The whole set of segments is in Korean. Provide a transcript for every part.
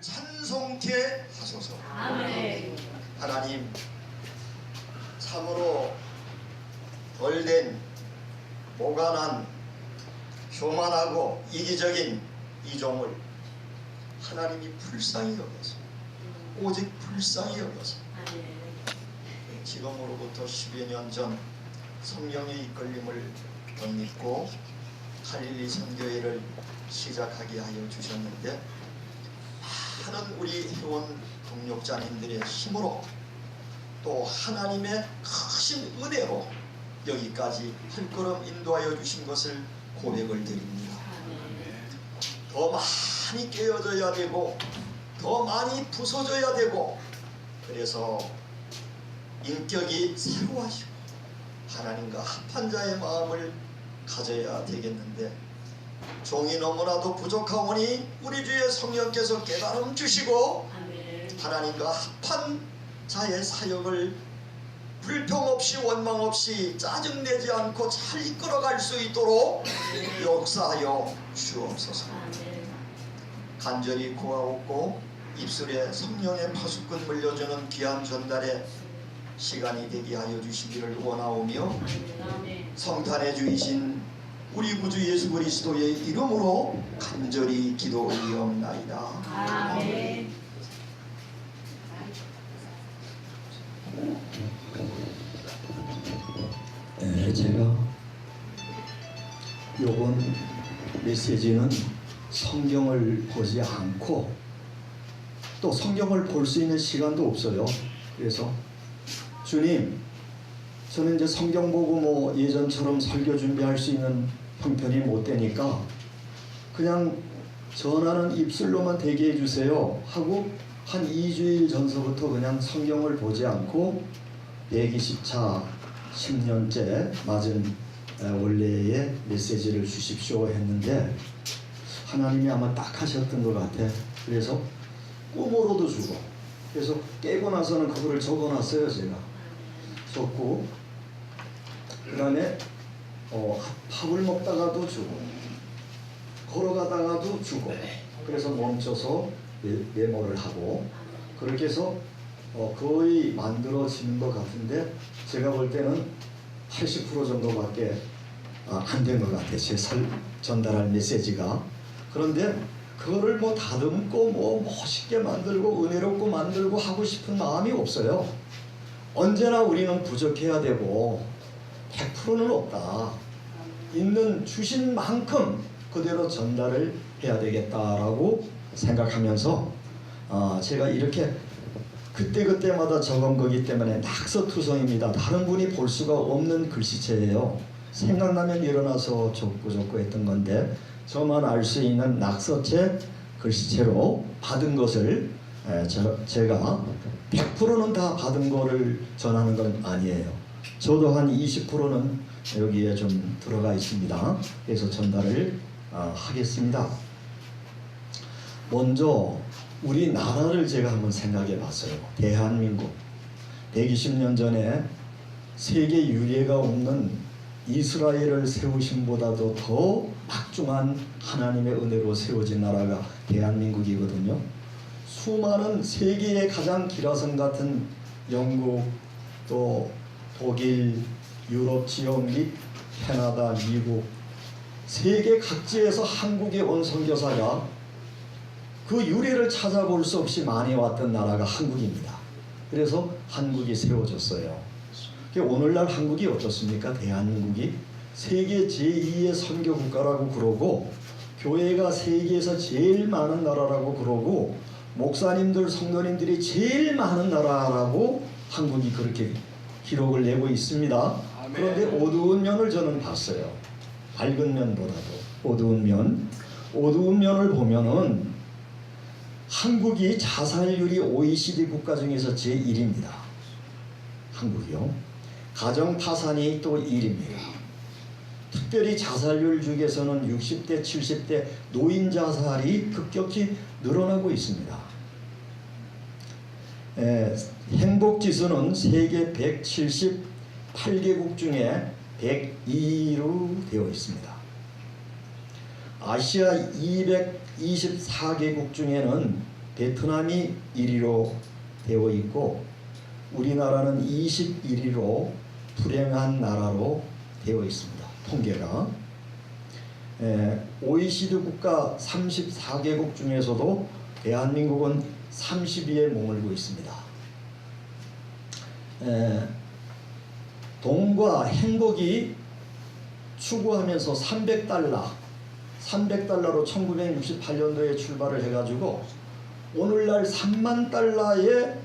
찬송케 하소서. 아멘. 하나님, 참으로 덜된 모가난 교만하고 이기적인 이 종을 하나님이 불쌍히 여겨서, 오직 불쌍히 여겨서 지금으로부터 10여 년 전 성령의 이끌림을 덧입고 갈릴리 선교회를 시작하게 하여 주셨는데, 많은 우리 회원 동력자님들의 힘으로 또 하나님의 크신 은혜로 여기까지 한 걸음 인도하여 주신 것을 고백을 드립니다. 더 많이 깨어져야 되고 더 많이 부서져야 되고, 그래서 인격이 새로워지고 하나님과 합한 자의 마음을 가져야 되겠는데, 종이 너무나도 부족하오니 우리 주의 성령께서 깨달음 주시고 하나님과 합한 자의 사역을 불평 없이 원망 없이 짜증내지 않고 잘 이끌어갈 수 있도록 역사하여 주옵소서. 간절히 구하옵고 입술에 성령의 파수꾼 물려주는 귀한 전달의 시간이 되게 하여 주시기를 원하오며, 성탄의 주이신 우리 구주 예수 그리스도의 이름으로 간절히 기도 올리옵나이다. 아멘. 제가 요번 메시지는 성경을 보지 않고 또 성경을 볼 수 있는 시간도 없어요. 그래서 주님, 저는 이제 성경 보고 뭐 예전처럼 설교 준비할 수 있는 형편이 못 되니까 그냥 전하는 입술로만 되게 해주세요 하고 한 2주일 전서부터 그냥 성경을 보지 않고 120차 10년째 맞은 원래의 메시지를 주십시오 했는데, 하나님이 아마 딱 하셨던 것 같아. 그래서 꿈으로도 주고, 그래서 깨고 나서는 그거를 적어놨어요. 제가 적고, 그 다음에 밥을 먹다가도 주고 걸어가다가도 주고, 그래서 멈춰서 메모를 하고, 그렇게 해서 거의 만들어지는 것 같은데, 제가 볼 때는 80% 정도밖에 안 된 것 같아요. 제 전달할 메시지가. 그런데 그거를 뭐 다듬고 뭐 멋있게 만들고 은혜롭고 만들고 하고 싶은 마음이 없어요. 언제나 우리는 부족해야 되고 100%는 없다. 있는 주신 만큼 그대로 전달을 해야 되겠다라고 생각하면서 제가 이렇게 그때그때마다 적은 거기 때문에 낙서투성입니다. 다른 분이 볼 수가 없는 글씨체예요. 생각나면 일어나서 적고 했던 건데, 저만 알 수 있는 낙서체 글씨체로 받은 것을 제가 100%는 다 받은 거를 전하는 건 아니에요. 저도 한 20%는 여기에 좀 들어가 있습니다. 그래서 전달을 하겠습니다. 먼저 우리나라를 제가 한번 생각해 봤어요. 대한민국. 120년 전에 세계 유례가 없는 이스라엘을 세우신 보다도 더 막중한 하나님의 은혜로 세워진 나라가 대한민국이거든요. 수많은 세계의 가장 기라성 같은 영국, 또 독일, 유럽 지역 및 캐나다, 미국, 세계 각지에서 한국에 온 선교사가 그 유래를 찾아볼 수 없이 많이 왔던 나라가 한국입니다. 그래서 한국이 세워졌어요. 오늘날 한국이 어떻습니까? 대한민국이 세계 제2의 선교 국가라고 그러고, 교회가 세계에서 제일 많은 나라라고 그러고, 목사님들, 성도님들이 제일 많은 나라라고 한국이 그렇게 기록을 내고 있습니다. 그런데 어두운 면을 저는 봤어요. 밝은 면보다도 어두운 면을 보면은 한국이 자살률이 OECD 국가 중에서 제1입니다. 한국이요. 가정 파산이 또 1입니다. 특별히 자살률 중에서는 60대, 70대 노인 자살이 급격히 늘어나고 있습니다. 행복지수는 세계 178개국 중에 102위로 되어 있습니다. 아시아 224개국 중에는 베트남이 1위로 되어 있고 우리나라는 21위로 불행한 나라로 되어 있습니다. 통계가. OECD 국가 34개국 중에서도 대한민국은 30위에 머물고 있습니다. 돈과 행복이 추구하면서 300달러로 1968년도에 출발을 해가지고 오늘날 3만 달러에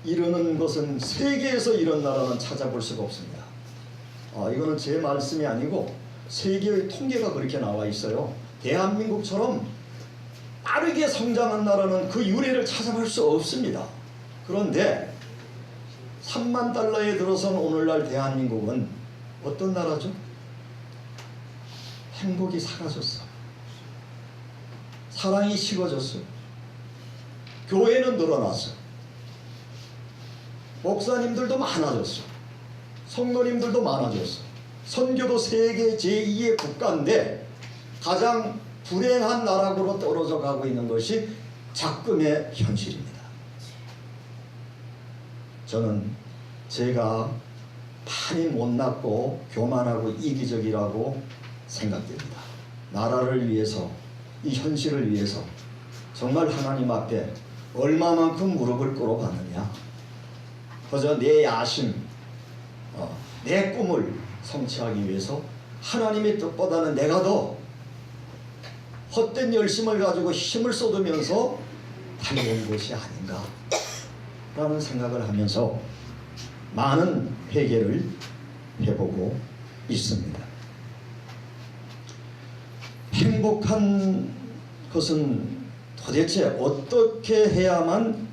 이르는 것은 세계에서 이런 나라는 찾아볼 수가 없습니다. 이거는 제 말씀이 아니고 세계의 통계가 그렇게 나와 있어요. 대한민국처럼 빠르게 성장한 나라는 그 유래를 찾아볼 수 없습니다. 그런데 3만 달러에 들어선 오늘날 대한민국은 어떤 나라죠? 행복이 사라졌어. 사랑이 식어졌어. 교회는 늘어났어. 목사님들도 많아졌어. 성도님들도 많아졌어. 선교도 세계 제2의 국가인데 가장 불행한 나라로 떨어져 가고 있는 것이 작금의 현실입니다. 저는 제가 많이 못났고 교만하고 이기적이라고 생각됩니다. 나라를 위해서, 이 현실을 위해서 정말 하나님 앞에 얼마만큼 무릎을 꿇어봤느냐. 그저 내 야심, 내 꿈을 성취하기 위해서 하나님의 뜻보다는 내가 더 헛된 열심을 가지고 힘을 쏟으면서 달려온 것이 아닌가 라는 생각을 하면서 많은 회개를 해보고 있습니다. 행복한 것은 도대체 어떻게 해야만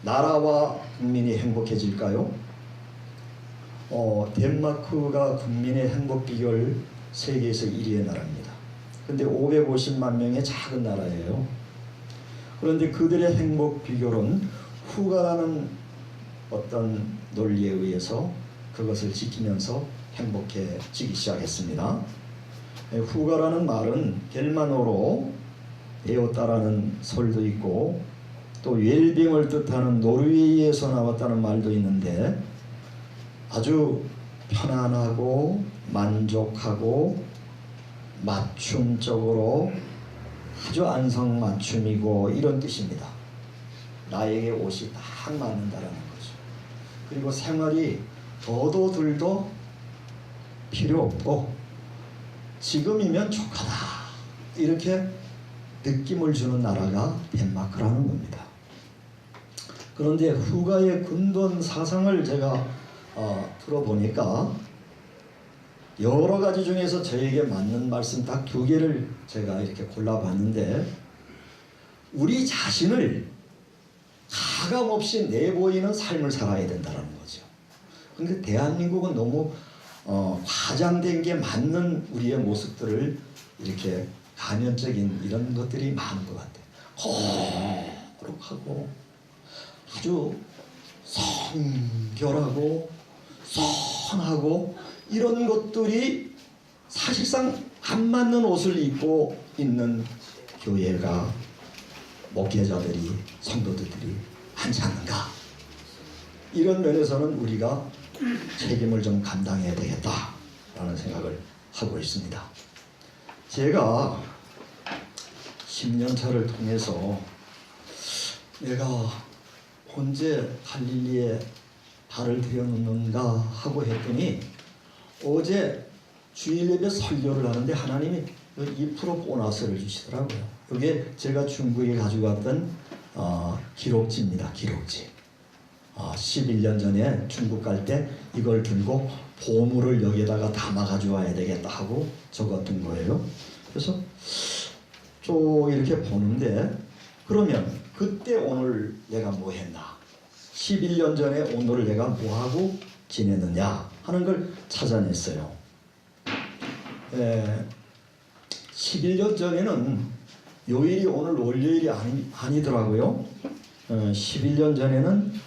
나라와 국민이 행복해질까요? 덴마크가 국민의 행복 비결 세계에서 1위의 나라입니다. 근데 550만 명의 작은 나라예요. 그런데 그들의 행복 비결은 후가라는 어떤 논리에 의해서 그것을 지키면서 행복해지기 시작했습니다. 후가라는 말은 겔만어로 에오따라는 설도 있고 또 웰빙을 뜻하는 노르웨이에서 나왔다는 말도 있는데 아주 편안하고 만족하고 맞춤적으로 아주 안성맞춤이고 이런 뜻입니다. 나에게 옷이 딱 맞는다라는 거죠. 그리고 생활이 더도 덜도 필요 없고 지금이면 족하다 이렇게 느낌을 주는 나라가 덴마크라는 겁니다. 그런데 후가의 근본 사상을 제가 들어보니까 여러 가지 중에서 저에게 맞는 말씀 딱 2개를 제가 이렇게 골라봤는데 우리 자신을 가감없이 내보이는 삶을 살아야 된다는 거죠. 그런데 대한민국은 너무 과장된 게 맞는 우리의 모습들을 이렇게 가면적인 이런 것들이 많은 것 같아요. 거룩하고 아주 성결하고 선하고 이런 것들이 사실상 안 맞는 옷을 입고 있는 교회가 목회자들이 성도들이 많지 않는가. 이런 면에서는 우리가 책임을 좀 감당해야 되겠다라는 생각을 하고 있습니다. 제가 10년차를 통해서 내가 언제 갈릴리에 발을 들여놓는가 하고 했더니 어제 주일 예배 설교를 하는데 하나님이 2% 보너스를 주시더라고요. 이게 제가 중국에 가져갔던 기록지입니다. 기록지. 11년 전에 중국 갈 때 이걸 들고 보물을 여기다가 담아 가져와야 되겠다 하고 적었던 거예요. 그래서 쭉 이렇게 보는데 그러면 그때 오늘 내가 뭐 했나? 11년 전에 오늘을 내가 뭐 하고 지냈느냐 하는 걸 찾아냈어요. 11년 전에는 요일이 오늘 월요일이 아니더라고요. 11년 전에는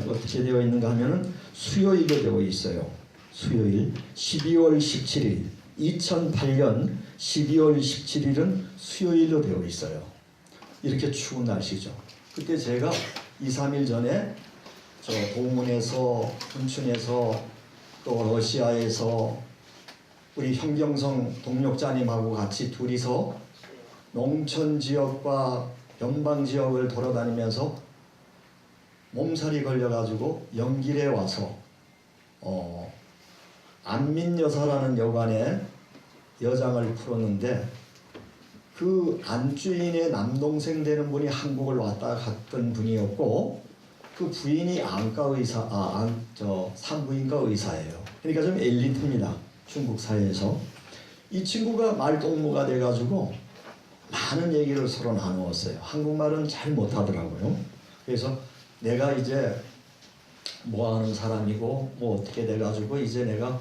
어떻게 되어 있는가 하면은 수요일로 되어 있어요. 수요일 12월 17일 2008년 12월 17일은 수요일로 되어 있어요. 이렇게 추운 날씨죠. 그때 제가 2, 3일 전에 저 동문에서, 춘천에서, 또 러시아에서 우리 현경성 동력자님하고 같이 둘이서 농촌 지역과 변방 지역을 돌아다니면서 몸살이 걸려가지고 영길에 와서 안민여사라는 여관에 여장을 풀었는데, 그 안주인의 남동생 되는 분이 한국을 왔다 갔던 분이었고, 그 부인이 안과 의사, 산부인과 의사예요. 그러니까 좀 엘리트입니다, 중국 사회에서. 이 친구가 말동무가 돼가지고 많은 얘기를 서로 나누었어요. 한국말은 잘 못하더라고요. 그래서 내가 이제 뭐 하는 사람이고 뭐 어떻게 돼가지고 이제 내가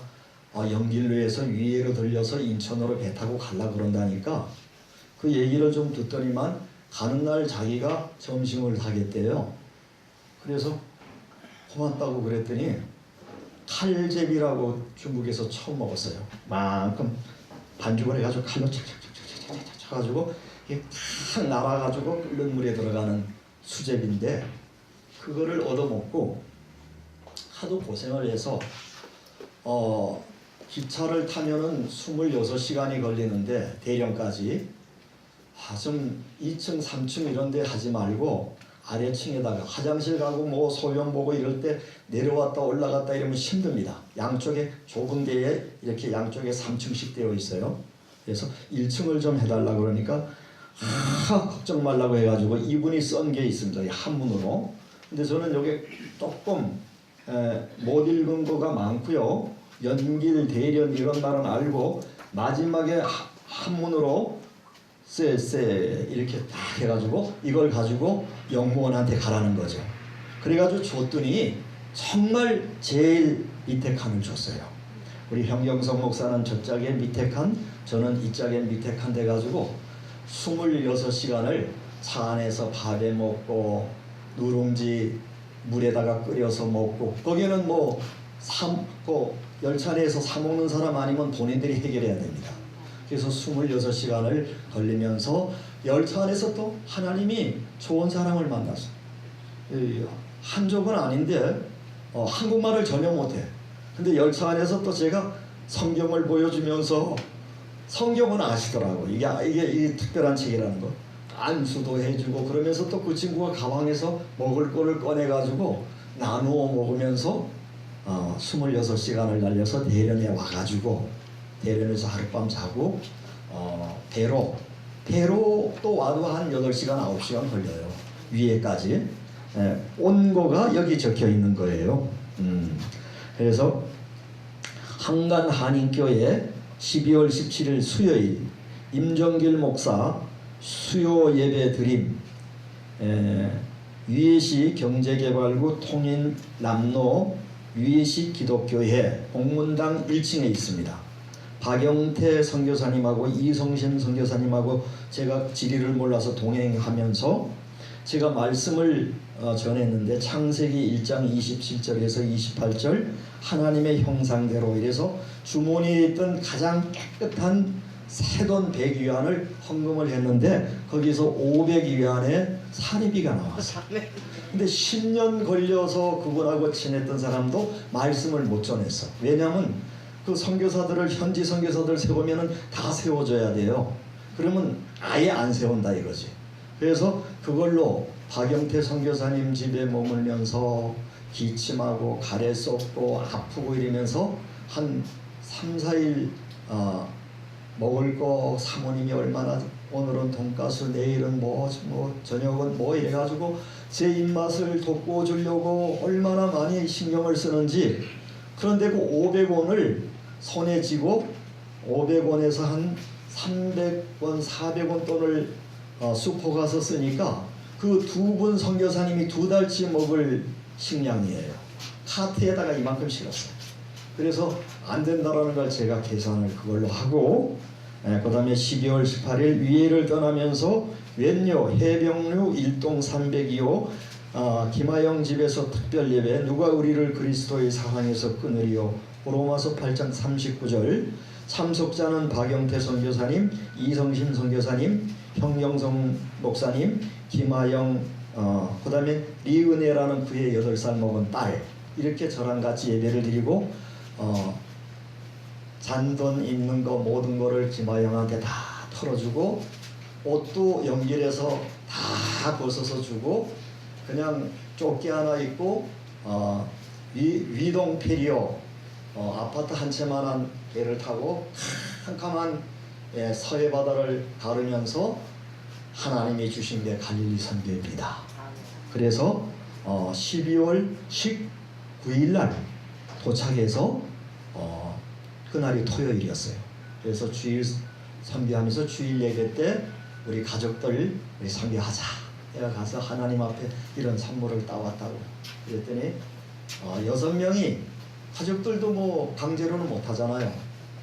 영길로에서 위에로 들려서 인천으로 배 타고 가려고 그런다니까, 그 얘기를 좀 듣더니만 가는 날 자기가 점심을 하겠대요. 그래서 고맙다고 그랬더니 칼제비라고 중국에서 처음 먹었어요. 만큼 반죽을 해가지고 칼로 착착착착착 쳐가지고 이게 탁 날아가지고 끓는 물에 들어가는 수제비인데, 그거를 얻어먹고 하도 고생을 해서 기차를 타면은 26시간이 걸리는데 대련까지 좀 2층, 3층 이런 데 하지 말고 아래층에다가 화장실 가고 뭐 소변 보고 이럴 때 내려왔다 올라갔다 이러면 힘듭니다. 양쪽에 좁은 데에 이렇게 양쪽에 3층씩 되어 있어요. 그래서 1층을 좀 해달라고 그러니까 걱정 말라고 해가지고 이분이 쓴 게 있습니다. 한문으로. 근데 저는 여기 조금 못 읽은 거가 많고요. 연길, 대련 이런 말은 알고 마지막에 한문으로 쎄 이렇게 딱 해가지고 이걸 가지고 영무원한테 가라는 거죠. 그래가지고 줬더니 정말 제일 밑에 칸을 줬어요. 우리 현경성 목사는 저짝에 밑에 칸, 저는 이짝에 밑에 칸 돼가지고 26시간을 차 안에서 밥에 먹고 누룽지 물에다가 끓여서 먹고, 거기는 뭐 열차 내에서 사 먹는 사람 아니면 본인들이 해결해야 됩니다. 그래서 26시간을 걸리면서 열차 안에서 또 하나님이 좋은 사람을 만났어요. 한족은 아닌데 한국말을 전혀 못해. 근데 열차 안에서 또 제가 성경을 보여주면서 성경은 아시더라고. 이게 특별한 책이라는 거. 안수도 해주고 그러면서 또 그 친구가 가방에서 먹을 거를 꺼내가지고 나누어 먹으면서 26시간을 달려서 대련에 와가지고 대련에서 하룻밤 자고 배로 또 와도 한 8시간 9시간 걸려요. 위에까지. 온거가 여기 적혀 있는 거예요. 그래서 한간 한인교회 12월 17일 수요일 임정길 목사 수요 예배 드림, 위에시 경제개발구 통인 남로 위에시 기독교회 공문당 1층에 있습니다. 박영태 선교사님하고 이성신 선교사님하고 제가 지리를 몰라서 동행하면서 제가 말씀을 전했는데, 창세기 1장 27절에서 28절 하나님의 형상대로 이래서 주머니에 있던 가장 깨끗한 새돈 100위안을 헌금을 했는데 거기서 500위안의 사례비가 나왔어요. 근데 10년 걸려서 그분하고 지냈던 사람도 말씀을 못 전했어. 왜냐하면 그 선교사들을, 현지 선교사들 세우면은 다 세워줘야 돼요. 그러면 아예 안 세운다 이거지. 그래서 그걸로 박영태 선교사님 집에 머물면서 기침하고 가래 썩고 아프고 이러면서 한 3, 4일 먹을 거 사모님이 얼마나, 오늘은 돈가스, 내일은 뭐 저녁은 뭐 이래가지고 제 입맛을 돋궈주려고 얼마나 많이 신경을 쓰는지. 그런데 그 500원을 손에 쥐고 500원에서 한 300원, 400원 돈을 슈퍼 가서 쓰니까 그 두 분 선교사님이 2달치 먹을 식량이에요. 카트에다가 이만큼 실었어요. 그래서 안 된다라는 걸 제가 계산을 그걸로 하고, 그 다음에 12월 18일 위해를 떠나면서 왼요 해병류 1동 302호 김하영 집에서 특별 예배, 누가 우리를 그리스도의 사랑에서 끊으리요, 로마서 8장 39절. 참석자는 박영태 선교사님, 이성신 선교사님, 평영성 목사님, 김하영, 그다음에 리은혜라는 그의 8살 먹은 딸, 이렇게 저랑 같이 예배를 드리고 잔돈 있는 거 모든 거를 김하영한테 다 털어주고 옷도 연결해서 다 벗어서 주고 그냥 조끼 하나 입고 위동 페리오 아파트 한 채만한 배를 타고 캄캄한 서해 바다를 가르면서 하나님이 주신 게 갈릴리 선교입니다. 그래서 12월 19일 날 도착해서 그날이 토요일이었어요. 그래서 주일 선교하면서 주일 예배 때 우리 가족들 우리 선교하자. 내가 가서 하나님 앞에 이런 선물을 따왔다고 그랬더니 6명이 가족들도 뭐 강제로는 못 하잖아요.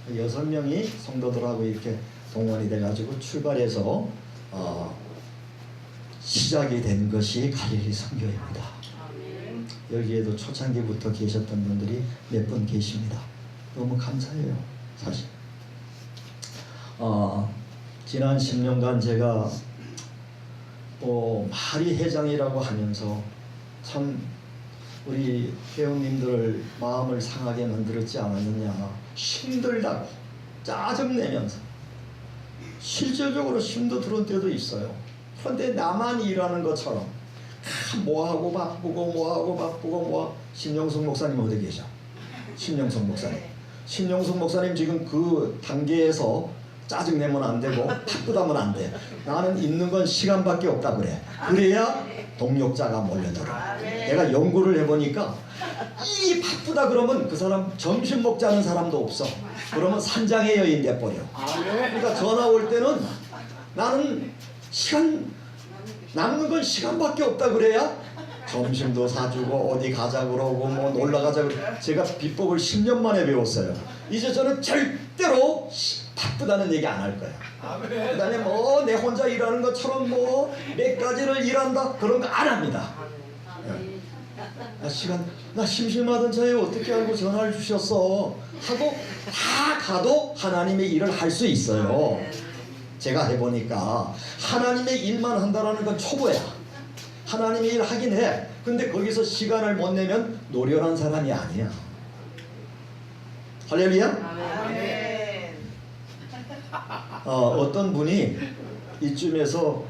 6명이 성도들하고 이렇게 동원이 돼가지고 출발해서 시작이 된 것이 갈릴리 선교입니다. 여기에도 초창기부터 계셨던 분들이 몇 분 계십니다. 너무 감사해요. 사실 지난 10년간 제가 마리 회장이라고 하면서 참 우리 회원님들 마음을 상하게 만들었지 않았느냐. 힘들다고 짜증내면서 실질적으로 힘도 들은 때도 있어요. 그런데 나만 일하는 것처럼 뭐하고 바쁘고 신영숙 목사님 어디 계셔? 신영숙 목사님. 신영숙 목사님 지금 그 단계에서 짜증내면 안 되고 바쁘다면 안 돼. 나는 있는 건 시간밖에 없다 그래. 그래야 동력자가 몰려들어. 내가 연구를 해보니까 이 바쁘다 그러면 그 사람 점심 먹자는 사람도 없어. 그러면 산장의 여인 돼버려. 그러니까 전화 올 때는 나는 시간 남는 건 시간밖에 없다 그래야 점심도 사주고 어디 가자 그러고 뭐 놀러 가자 그러고. 제가 비법을 10년 만에 배웠어요. 이제 저는 절대로 바쁘다는 얘기 안 할 거야. 그다음에 뭐 내 혼자 일하는 것처럼 뭐 몇 가지를 일한다 그런 거 안 합니다. 나 심심하던 차에 어떻게 알고 전화를 주셨어 하고 다 가도 하나님의 일을 할 수 있어요. 제가 해보니까 하나님의 일만 한다는 건 초보야. 하나님의 일 하긴 해. 근데 거기서 시간을 못 내면 노련한 사람이 아니야. 할렐루야. 어떤 분이 이쯤에서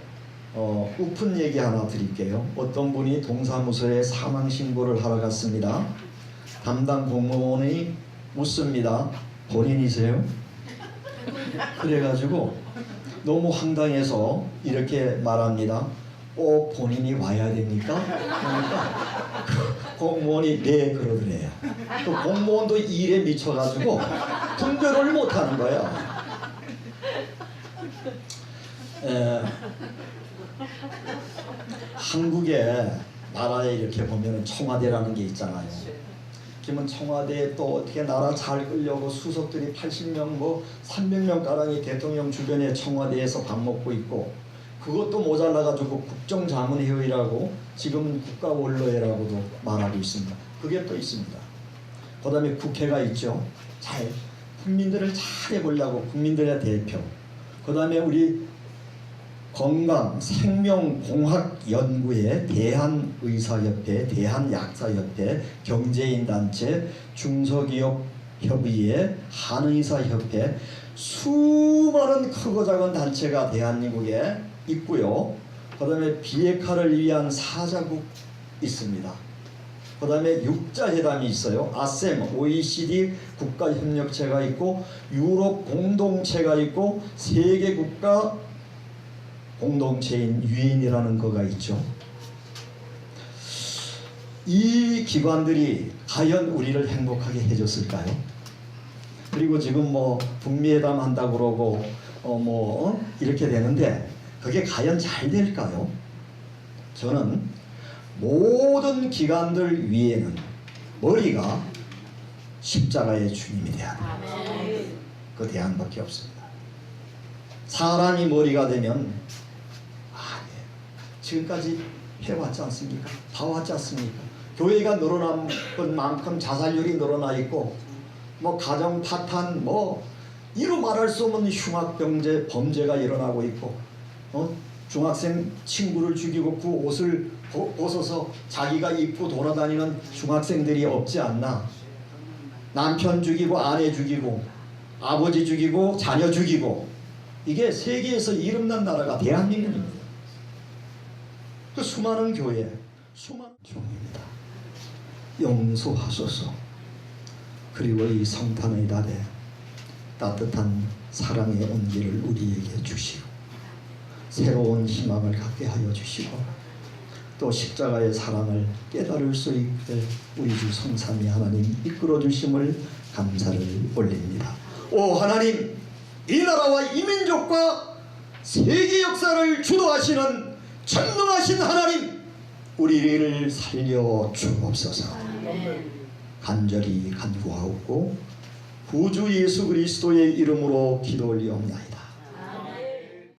우픈 얘기 하나 드릴게요. 어떤 분이 동사무소에 사망신고를 하러 갔습니다. 담당 공무원이 묻습니다. 본인이세요? 그래가지고 너무 황당해서 이렇게 말합니다. 본인이 와야 됩니까? 그러니까 공무원이 네 그러더래요. 그 공무원도 일에 미쳐가지고 분별을 못하는 거야. 한국의 나라에 이렇게 보면 청와대라는 게 있잖아요. 그러면 청와대에 또 어떻게 나라 잘 끌려고 수석들이 80명 뭐 300명 가량이 대통령 주변에 청와대에서 밥 먹고 있고, 그것도 모자라가지고 국정자문회의라고 지금은 국가원로회라고도 말하고 있습니다. 그게 또 있습니다. 그 다음에 국회가 있죠. 잘 국민들을 잘 해보려고 국민들의 대표. 그 다음에 우리 건강 생명공학연구회, 대한의사협회, 대한약사협회, 경제인단체, 중소기업협의회, 한의사협회, 수많은 크고 작은 단체가 대한민국에 있고요. 그 다음에 비핵화를 위한 사자국 있습니다. 그 다음에 육자회담이 있어요. 아셈, OECD 국가협력체가 있고, 유럽 공동체가 있고, 세계 국가 공동체인 유엔이라는 거가 있죠. 이 기관들이 과연 우리를 행복하게 해줬을까요? 그리고 지금 뭐 북미회담 한다고 그러고 이렇게 되는데 그게 과연 잘 될까요? 저는 모든 기관들 위에는 머리가 십자가의 주님이 돼야 돼요. 그 대안밖에 없습니다. 사람이 머리가 되면 지금까지 해왔지 않습니까? 봐왔지 않습니까? 교회가 늘어난 것만큼 자살률이 늘어나 있고, 뭐 가정 파탄, 뭐 이루 말할 수 없는 흉악 범죄가 일어나고 있고, 중학생 친구를 죽이고 그 옷을 벗어서 자기가 입고 돌아다니는 중학생들이 없지 않나. 남편 죽이고 아내 죽이고 아버지 죽이고 자녀 죽이고, 이게 세계에서 이름난 나라가 대한민국입니다. 그 수많은 교회, 수많은 종입니다. 용서하소서. 그리고 이 성탄의 달에 따뜻한 사랑의 온기를 우리에게 주시고 새로운 희망을 갖게 하여 주시고 또 십자가의 사랑을 깨달을 수 있게 우리 주 성삼위 하나님 이끌어 주심을 감사를 올립니다. 오 하나님, 이 나라와 이 민족과 세계 역사를 주도하시는 전능하신 하나님, 우리를 살려 주옵소서. 간절히 간구하옵고 구주 예수 그리스도의 이름으로 기도 올리옵나이다.